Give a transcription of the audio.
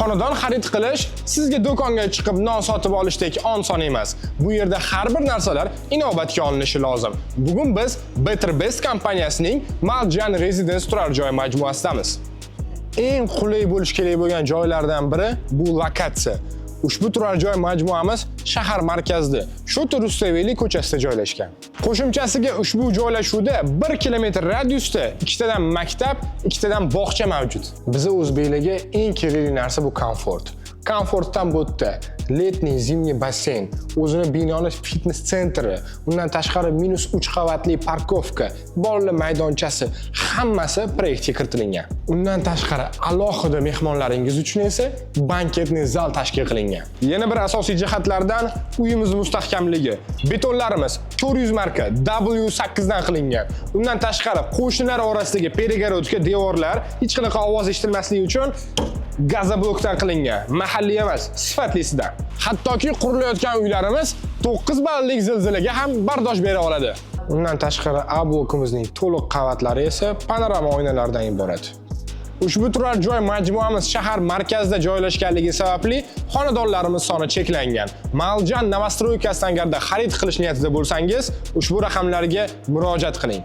Xonadon xarid qilish sizga do'konga chiqib non sotib olishdek oson emas. Bu yerda har bir narsalar inobatga olinishi lozim. Bugun biz Better Best kompaniyasining Maljan Residence turar joy majmuasidamiz. Eng qulay bo'lish kerak bo'lgan joylardan biri bu lokatsiya. Ushbu turar joy majmuamiz shahar markazida, Shota Rustaveli ko'chasida joylashgan. Qo'shimchasiga ushbu joylashuvda 1 kilometr radiusda ikkitadan maktab, ikkitadan bog'cha mavjud. Bizning o'zbeklarga eng kerakli narsa bu komfort. Komfortdan bo'tda letniy, zimniy basseyn, o'zini binoni fitness sentri, undan tashqari -3 qavatli parkovka, bolalar maydonchasi, hammasi proyektga kiritilgan. Undan tashqari alohida mehmonlaringiz uchun esa banketli zal tashkil qilingan. Yana bir asosiy jihatlardan uyimiz mustahkamligi. Betonlarimiz 400 marka W8 dan qilingan. Undan tashqari qo'shnilar orasidagi peregorodka devorlar hech qanaqa ovoz eshitilmasligi uchun gazoblokdan qilingan. Mahalliy emas, sifatlisidan. Hattoki qurilayotgan uylarimiz 9 ballik zilzilaga ham bardosh bera oladi. Undan tashqari A blokimizning to'liq qavatlari esa panorama oynalardan iborat. Ushbu turar joy majmuamiz shahar markazida joylashganligi sababli xonadonlarimiz soni cheklangan. Maljan Novostroyka Astangarda xarid qilish niyatida bo'lsangiz, ushbu raqamlarga murojaat qiling.